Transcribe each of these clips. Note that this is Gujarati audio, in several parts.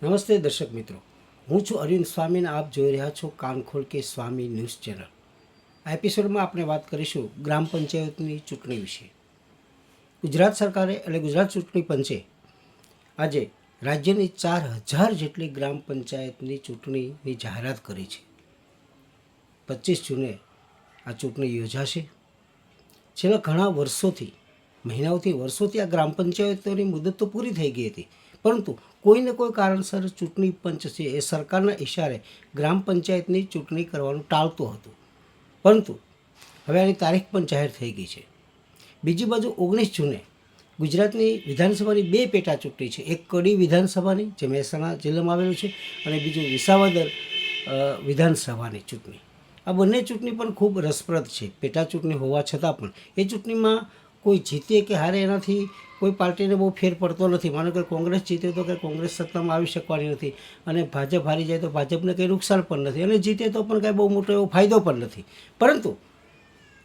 નમસ્તે દર્શક મિત્રો, હું છું અરવિંદ સ્વામીને આપ જોઈ રહ્યા છો કાનખોલ કે સ્વામી ન્યૂઝ ચેનલ. આ એપિસોડમાં આપણે વાત કરીશું ગ્રામ પંચાયતની ચૂંટણી વિશે. ગુજરાત સરકારે એટલે ગુજરાત ચૂંટણી પંચે આજે રાજ્યની 4000 જેટલી ગ્રામ પંચાયતની ચૂંટણીની જાહેરાત કરી છે. 25 જૂને આ ચૂંટણી યોજાશે. છેલ્લા ઘણા વર્ષોથી આ ગ્રામ પંચાયતોની મુદત તો પૂરી થઈ ગઈ હતી, પરંતુ કોઈને કોઈ કારણસર ચૂંટણી પંચ છે એ સરકારના ઇશારે ગ્રામ પંચાયતની ચૂંટણી કરવાનું ટાળતું હતું. પરંતુ હવે આની તારીખ પણ જાહેર થઈ ગઈ છે. બીજી બાજુ 19 જૂને ગુજરાતની વિધાનસભાની 2 પેટા ચૂંટણી છે. એક કડી વિધાનસભાની, જે મહેસાણા જિલ્લામાં આવેલું છે, અને બીજું વિસાવદર વિધાનસભાની ચૂંટણી. આ બંને ચૂંટણી પણ ખૂબ રસપ્રદ છે. પેટા ચૂંટણી હોવા છતાં પણ એ ચૂંટણીમાં કોઈ જીતે કે હારે એનાથી કોઈ પાર્ટીને બહુ ફેર પડતો નથી. માનો કે કોંગ્રેસ જીતે તો કે કોંગ્રેસ સત્તામાં આવી શકવાની નથી, અને ભાજપ હારી જાય તો ભાજપને કંઈ નુકસાન પણ નથી, અને જીતે તો પણ કાંઈ બહુ મોટો એવો ફાયદો પણ નથી. પરંતુ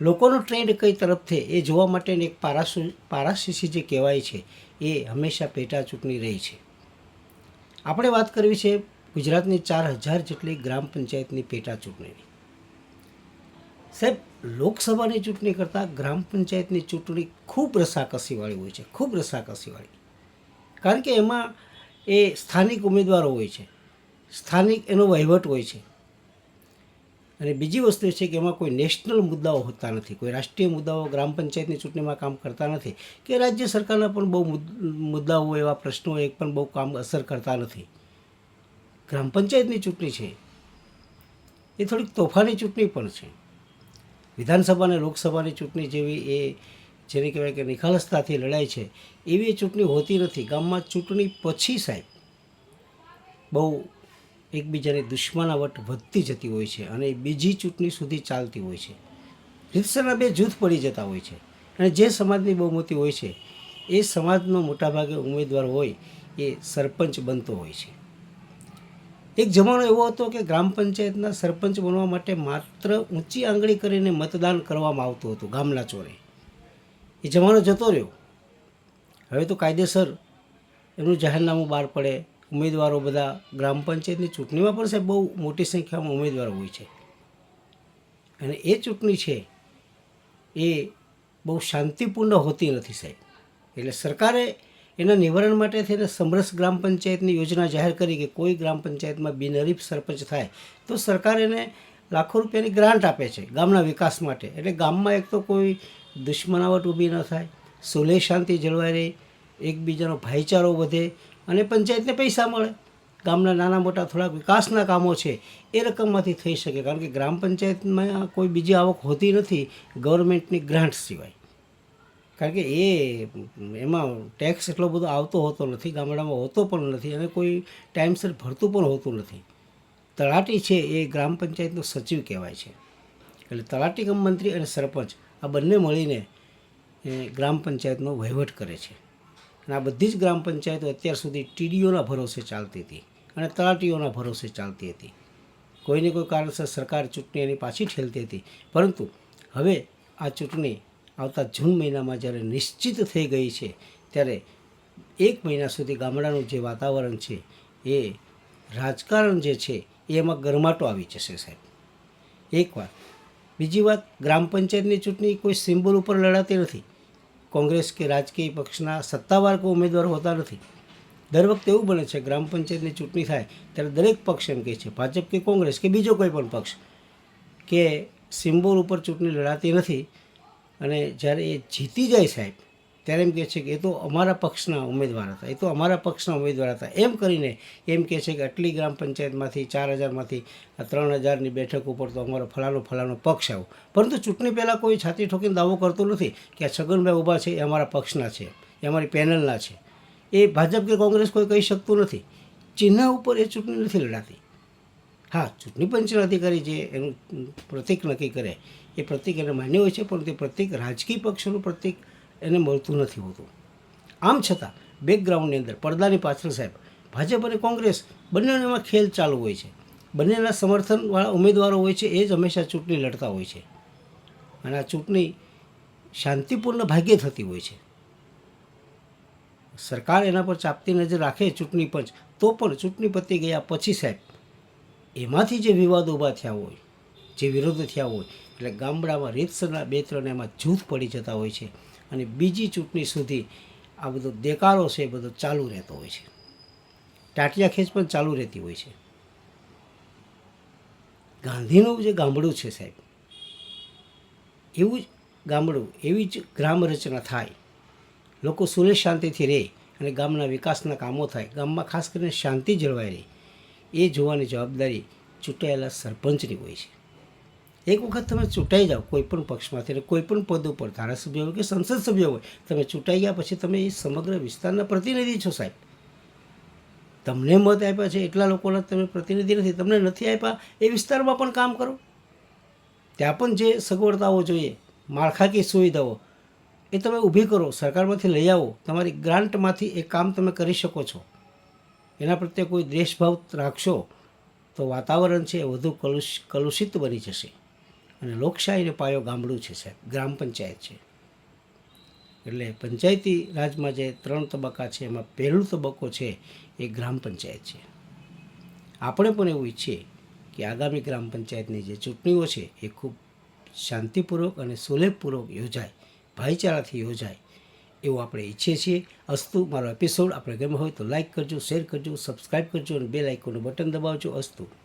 લોકોનો ટ્રેન્ડ કઈ તરફ છે એ જોવા માટેની એક પારાશીસી જે કહેવાય છે એ હંમેશા પેટા ચૂંટણી રહી છે. આપણે વાત કરવી છે ગુજરાતની 4000 જેટલી ગ્રામ પંચાયતની પેટા ચૂંટણીની. સાહેબ, લોકસભાની ચૂંટણી કરતાં ગ્રામ પંચાયતની ચૂંટણી ખૂબ રસાકસીવાળી હોય છે, ખૂબ રસાકસીવાળી. કારણ કે એમાં એ સ્થાનિક ઉમેદવારો હોય છે, સ્થાનિક એનો વહીવટ હોય છે, અને બીજી વસ્તુ એ છે કે એમાં કોઈ નેશનલ મુદ્દાઓ હોતા નથી. કોઈ રાષ્ટ્રીય મુદ્દાઓ ગ્રામ પંચાયતની ચૂંટણીમાં કામ કરતા નથી, કે રાજ્ય સરકારના પણ બહુ મુદ્દાઓ, એવા પ્રશ્નો એક પણ બહુ કામ અસર કરતા નથી. ગ્રામ પંચાયતની ચૂંટણી છે એ થોડીક તોફાની ચૂંટણી પણ છે. વિધાનસભા અને લોકસભાની ચૂંટણી જેવી એ જેને કહેવાય કે નિખાલસતાથી લડાય છે એવી એ ચૂંટણી હોતી નથી. ગામમાં ચૂંટણી પછી સાહેબ બહુ એકબીજાની દુશ્મનાવટ વધતી જતી હોય છે, અને બીજી ચૂંટણી સુધી ચાલતી હોય છે. રીતસરના બે જૂથ પડી જતા હોય છે, અને જે સમાજની બહુમતી હોય છે એ સમાજનો મોટાભાગે ઉમેદવાર હોય એ સરપંચ બનતો હોય છે. એક જમાનો એવો હતો કે ગ્રામ પંચાયતના સરપંચ બનવા માટે માત્ર ઊંચી આંગળી કરીને મતદાન કરવામાં આવતું હતું ગામના ચોરે. એ જમાનો જતો રહ્યો. હવે તો કાયદેસર એનું જાહેરનામું બહાર પડે. ઉમેદવારો બધા ગ્રામ પંચાયતની ચૂંટણીમાં પણ સાહેબ બહુ મોટી સંખ્યામાં ઉમેદવારો હોય છે, અને એ ચૂંટણી છે એ બહુ શાંતિપૂર્ણ હોતી નથી સાહેબ. એટલે સરકારે એના નિવારણ માટે થઈને સમરસ ગ્રામ પંચાયતની યોજના જાહેર કરી કે કોઈ ગ્રામ પંચાયતમાં બિનહરીફ સરપંચ થાય તો સરકાર એને લાખો રૂપિયાની ગ્રાન્ટ આપે છે ગામના વિકાસ માટે. એટલે ગામમાં એક તો કોઈ દુશ્મનાવટ ઊભી ન થાય, સુલેહ શાંતિ જળવાઈ રહે, એકબીજાનો ભાઈચારો વધે, અને પંચાયતને પૈસા મળે. ગામના નાના મોટા થોડાક વિકાસના કામો છે એ રકમમાંથી થઈ શકે. કારણ કે ગ્રામ પંચાયતમાં કોઈ બીજી આવક હોતી નથી ગવર્મેન્ટની ગ્રાન્ટ સિવાય. કારણ કે એમાં ટેક્સ એટલો બધો આવતો હોતો નથી, ગામડામાં હોતો પણ નથી, અને કોઈ ટાઈમસર ભરતું પણ હોતું નથી. તલાટી છે એ ગ્રામ પંચાયતનો સચિવ કહેવાય છે. એટલે તલાટી કમ મંત્રી અને સરપંચ આ બંને મળીને ગ્રામ પંચાયતનો વહીવટ કરે છે. અને આ બધી જ ગ્રામ પંચાયતો અત્યાર સુધી ટીડીઓના ભરોસે ચાલતી હતી અને તલાટીઓના ભરોસે ચાલતી હતી. કોઈને કોઈ કારણસર સરકાર ચૂંટણી એની પાછી ઠેલતી હતી. પરંતુ હવે આ ચૂંટણી આવતા જૂન મહિનામાં જ્યારે નિશ્ચિત થઈ ગઈ છે, ત્યારે 1 મહિના સુધી ગામડાનું જે વાતાવરણ છે એ રાજકારણ જે છે એમાં ગરમાટો આવી જશે સાહેબ. એક વાત. બીજી વાત, ગ્રામ પંચાયતની ચૂંટણી કોઈ સિમ્બોલ ઉપર લડાતી નથી. કોંગ્રેસ કે રાજકીય પક્ષના સત્તાવાર કોઈ ઉમેદવાર હોતા નથી. દર વખતે એવું બને છે ગ્રામ પંચાયતની ચૂંટણી થાય ત્યારે દરેક પક્ષ એમ કહે છે, ભાજપ કે કોંગ્રેસ કે બીજો કોઈ પણ પક્ષ, કે સિમ્બોલ ઉપર ચૂંટણી લડાતી નથી. અને જ્યારે એ જીતી જાય સાહેબ ત્યારે એમ કહે છે કે એ તો અમારા પક્ષના ઉમેદવાર હતા, એ તો અમારા પક્ષના ઉમેદવાર હતા, એમ કરીને એમ કહે છે કે આટલી ગ્રામ પંચાયતમાંથી 4000માંથી 3000ની બેઠક ઉપર તો અમારો ફલાણો પક્ષ આવ્યો. પરંતુ ચૂંટણી પહેલાં કોઈ છાતી ઠોકીને દાવો કરતો નથી કે આ છગનભાઈ ઊભા છે એ અમારા પક્ષના છે, એ અમારી પેનલના છે. એ ભાજપ કે કોંગ્રેસ કોઈ કહી શકતું નથી. ચિહ્ન ઉપર એ ચૂંટણી નથી લડાતી. હા, ચૂંટણી પંચના અધિકારી જે એનું પ્રતિક નક્કી કરે એ પ્રતિક એને માન્ય હોય છે, પણ તે પ્રતિક રાજકીય પક્ષનું પ્રતિક એને મળતું નથી હોતું. આમ છતાં બેકગ્રાઉન્ડની અંદર, પડદાની પાછળ સાહેબ, ભાજપ અને કોંગ્રેસ બંનેમાં ખેલ ચાલુ હોય છે. બંનેના સમર્થનવાળા ઉમેદવારો હોય છે, એ જ હંમેશા ચૂંટણી લડતા હોય છે. અને આ ચૂંટણી શાંતિપૂર્ણ ભાગ્યે થતી હોય છે. સરકાર એના પર ચાપતી નજર રાખે ચૂંટણી પંચ, તો પણ ચૂંટણી પતી ગયા પછી સાહેબ એમાંથી જે વિવાદ ઊભા થયા હોય, જે વિરોધ થયા હોય, એટલે ગામડામાં રીતસરના 2-3 એમાં જૂથ પડી જતા હોય છે અને બીજી ચૂંટણી સુધી આ બધો દેકારો છે એ બધો ચાલુ રહેતો હોય છે. ટાટિયા ખેંચ પણ ચાલુ રહેતી હોય છે. ગાંધીનું જે ગામડું છે સાહેબ, એવું જ ગામડું, એવી જ ગ્રામ રચના થાય, લોકો સુરેશ શાંતિથી રહે અને ગામના વિકાસના કામો થાય, ગામમાં ખાસ કરીને શાંતિ જળવાઈ રહે, એ જોવાની જવાબદારી ચૂંટાયેલા સરપંચની હોય છે. એક વખત તમે ચૂંટાઈ જાઓ કોઈ પણ પક્ષમાંથી અને કોઈ પણ પદ ઉપર, ધારાસભ્ય હોય કે સંસદ સભ્ય હોય, તમે ચૂંટાઈ ગયા પછી તમે એ સમગ્ર વિસ્તારના પ્રતિનિધિ છો સાહેબ. તમને મત આપ્યા છે એટલા લોકોના તમે પ્રતિનિધિ નથી. તમને નથી આપ્યા એ વિસ્તારમાં પણ કામ કરો, ત્યાં પણ જે સગવડતાઓ જોઈએ, માળખાકીય સુવિધાઓ, એ તમે ઊભી કરો, સરકારમાંથી લઈ આવો, તમારી ગ્રાન્ટમાંથી એ કામ તમે કરી શકો છો. એના પ્રત્યે કોઈ દ્વેષભાવ રાખશો તો વાતાવરણ છે એ વધુ કલુષિત બની જશે. અને લોકશાહીનો પાયો ગામડું છે સાહેબ, ગ્રામ પંચાયત છે. એટલે પંચાયતી રાજમાં જે 3 તબક્કા છે એમાં પહેલો તબક્કો છે એ ગ્રામ પંચાયત છે. આપણે પણ એવું ઈચ્છીએ કે આગામી ગ્રામ પંચાયતની જે ચૂંટણીઓ છે એ ખૂબ શાંતિપૂર્વક અને સુલેહપૂર્વક યોજાય, ભાઈચારાથી યોજાય એવું આપણે ઈચ્છીએ છીએ. અસ્તુ. મારો એપિસોડ આપણે ગમ્યો હોય તો લાઇક કરજો, શેર કરજો, સબસ્ક્રાઈબ કરજો અને બેલ આઇકોનનું બટન દબાવજો. અસ્તુ.